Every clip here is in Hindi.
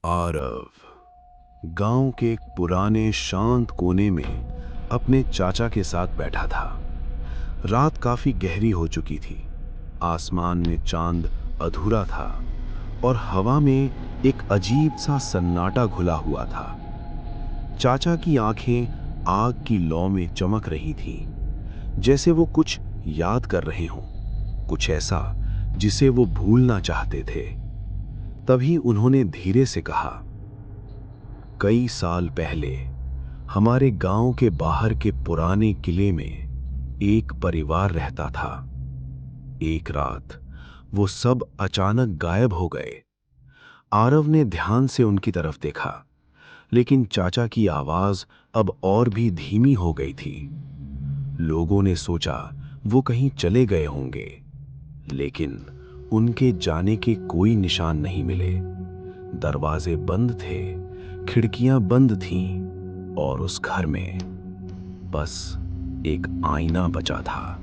आरव गांव के एक पुराने शांत कोने में अपने चाचा के साथ बैठा था। रात काफी गहरी हो चुकी थी। आसमान में चांद अधूरा था और हवा में एक अजीब सा सन्नाटा घुला हुआ था। चाचा की आंखें आग की लौ में चमक रही थीं, जैसे वो कुछ याद कर रहे हों, कुछ ऐसा जिसे वो भूलना चाहते थे। तभी उन्होंने धीरे से कहा, कई साल पहले हमारे गांव के बाहर के पुराने किले में एक परिवार रहता था। एक रात वो सब अचानक गायब हो गए। आरव ने ध्यान से उनकी तरफ देखा, लेकिन चाचा की आवाज अब और भी धीमी हो गई थी। लोगों ने सोचा वो कहीं चले गए होंगे, लेकिन उनके जाने के कोई निशान नहीं मिले। दरवाजे बंद थे, खिड़कियां बंद थीं और उस घर में बस एक आईना बचा था।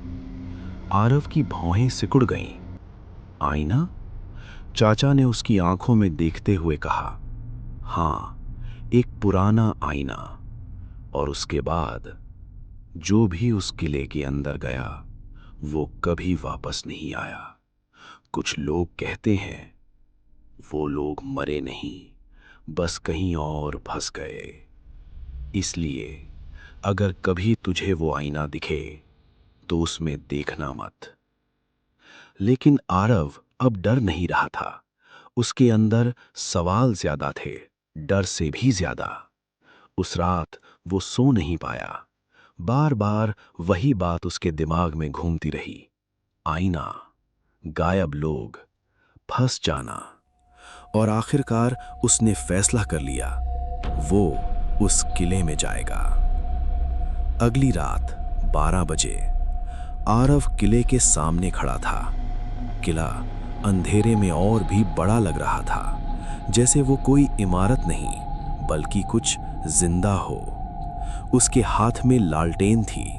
आरव की भौहें सिकुड़ गईं। आईना? चाचा ने उसकी आंखों में देखते हुए कहा, हाँ, एक पुराना आईना। और उसके बाद जो भी उस किले के अंदर गया वो कभी वापस नहीं आया। कुछ लोग कहते हैं वो लोग मरे नहीं, बस कहीं और फंस गए। इसलिए अगर कभी तुझे वो आईना दिखे तो उसमें देखना मत। लेकिन आरव अब डर नहीं रहा था। उसके अंदर सवाल ज्यादा थे, डर से भी ज्यादा। उस रात वो सो नहीं पाया। बार बार वही बात उसके दिमाग में घूमती रही। आईना, गायब लोग, फंस जाना। और आखिरकार उसने फैसला कर लिया, वो उस किले में जाएगा। अगली रात 12 बजे आरव किले के सामने खड़ा था। किला अंधेरे में और भी बड़ा लग रहा था, जैसे वो कोई इमारत नहीं बल्कि कुछ जिंदा हो। उसके हाथ में लालटेन थी,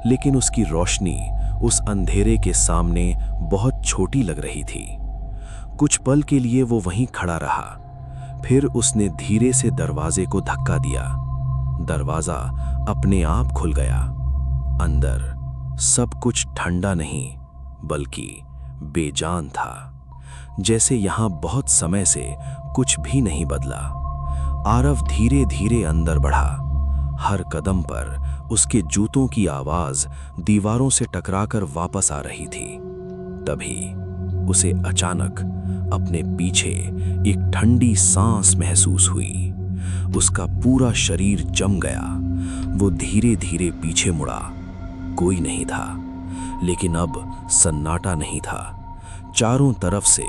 लेकिन उसकी रोशनी उस अंधेरे के सामने बहुत छोटी लग रही थी। कुछ पल के लिए वो वहीं खड़ा रहा। फिर उसने धीरे से दरवाजे को धक्का दिया। दरवाजा अपने आप खुल गया। अंदर सब कुछ ठंडा नहीं बल्कि बेजान था, जैसे यहां बहुत समय से कुछ भी नहीं बदला। आरव धीरे धीरे अंदर बढ़ा। हर कदम पर उसके जूतों की आवाज दीवारों से टकराकर वापस आ रही थी। तभी उसे अचानक अपने पीछे एक ठंडी सांस महसूस हुई। उसका पूरा शरीर जम गया। वो धीरे धीरे पीछे मुड़ा। कोई नहीं था, लेकिन अब सन्नाटा नहीं था। चारों तरफ से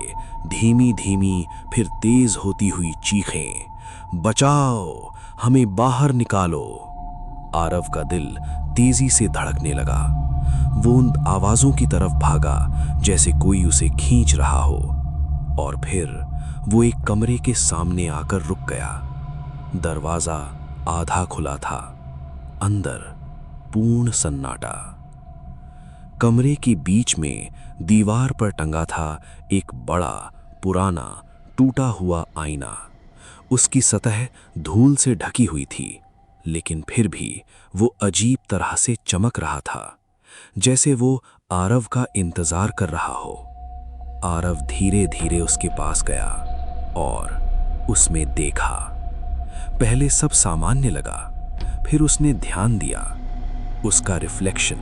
धीमी धीमी फिर तेज होती हुई चीखें, बचाओ, हमें बाहर निकालो। आरव का दिल तेजी से धड़कने लगा। वो उन आवाजों की तरफ भागा जैसे कोई उसे खींच रहा हो। और फिर वो एक कमरे के सामने आकर रुक गया। दरवाजा आधा खुला था। अंदर पूर्ण सन्नाटा। कमरे के बीच में दीवार पर टंगा था एक बड़ा, पुराना, टूटा हुआ आईना। उसकी सतह धूल से ढकी हुई थी, लेकिन फिर भी वो अजीब तरह से चमक रहा था, जैसे वो आरव का इंतजार कर रहा हो। आरव धीरे धीरे उसके पास गया और उसमें देखा। पहले सब सामान्य लगा, फिर उसने ध्यान दिया। उसका रिफ्लेक्शन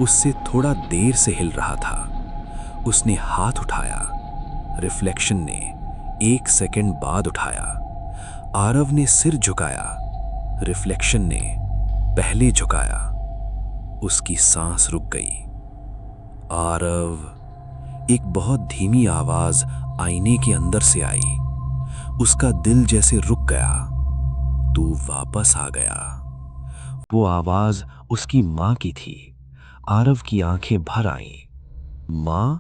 उससे थोड़ा देर से हिल रहा था। उसने हाथ उठाया। रिफ्लेक्शन ने 1 सेकंड बाद उठाया। आरव ने सिर झुकाया। रिफ्लेक्शन ने पहले झुकाया। उसकी सांस रुक गई। आरव, एक बहुत धीमी आवाज आईने के अंदर से आई। उसका दिल जैसे रुक गया। तू वापस आ गया। वो आवाज उसकी मां की थी। आरव की आंखें भर आईं। मां?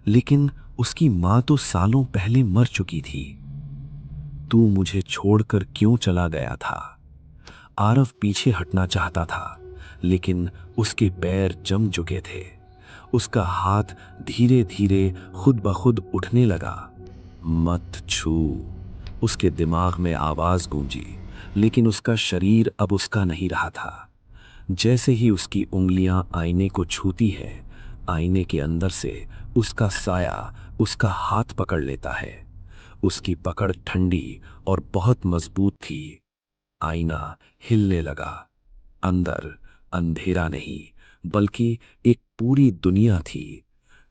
लेकिन उसकी मां तो सालों पहले मर चुकी थी। तू मुझे छोड़कर क्यों चला गया था? आरव पीछे हटना चाहता था, लेकिन उसके पैर जम चुके थे। उसका हाथ धीरे धीरे खुद ब खुद उठने लगा। मत छू, उसके दिमाग में आवाज गूंजी, लेकिन उसका शरीर अब उसका नहीं रहा था। जैसे ही उसकी उंगलियां आईने को छूती है, आईने के अंदर से उसका साया उसका हाथ पकड़ लेता है। उसकी पकड़ ठंडी और बहुत मजबूत थी। आईना हिलने लगा। अंदर अंधेरा नहीं, बल्कि एक पूरी दुनिया थी,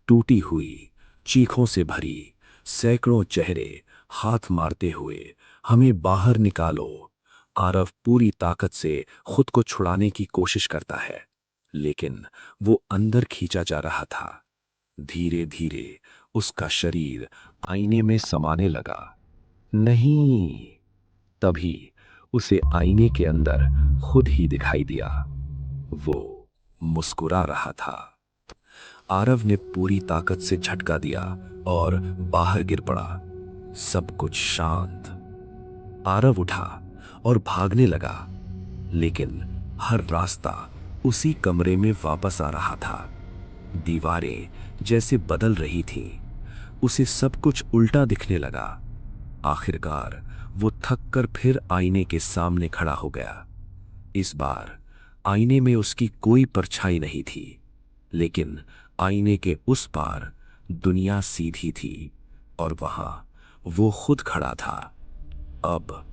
टूटी हुई, चीखों से भरी, सैकड़ों चेहरे हाथ मारते हुए, हमें बाहर निकालो। आरव पूरी ताकत से खुद को छुड़ाने की कोशिश करता है, लेकिन वो अंदर खींचा जा रहा था। धीरे धीरे उसका शरीर आईने में समाने लगा। नहीं, तभी उसे आईने के अंदर खुद ही दिखाई दिया। वो मुस्कुरा रहा था। आरव ने पूरी ताकत से झटका दिया और बाहर गिर पड़ा। सब कुछ शांत। आरव उठा और भागने लगा, लेकिन हर रास्ता उसी कमरे में वापस आ रहा था। दीवारें जैसे बदल रही थीं। उसे सब कुछ उल्टा दिखने लगा। आखिरकार वो थक कर फिर आईने के सामने खड़ा हो गया। इस बार आईने में उसकी कोई परछाई नहीं थी, लेकिन आईने के उस पार दुनिया सीधी थी और वहां वो खुद खड़ा था। अब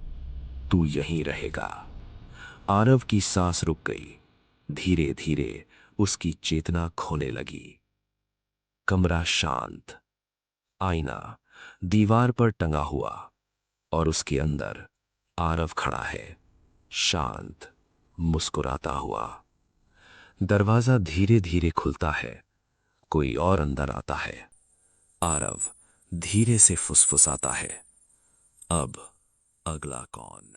तू यहीं रहेगा। आरव की सांस रुक गई। धीरे धीरे उसकी चेतना खोने लगी। कमरा शांत, आईना दीवार पर टंगा हुआ, और उसके अंदर आरव खड़ा है, शांत, मुस्कुराता हुआ। दरवाजा धीरे धीरे खुलता है। कोई और अंदर आता है। आरव धीरे से फुसफुसाता है, अब अगला कौन?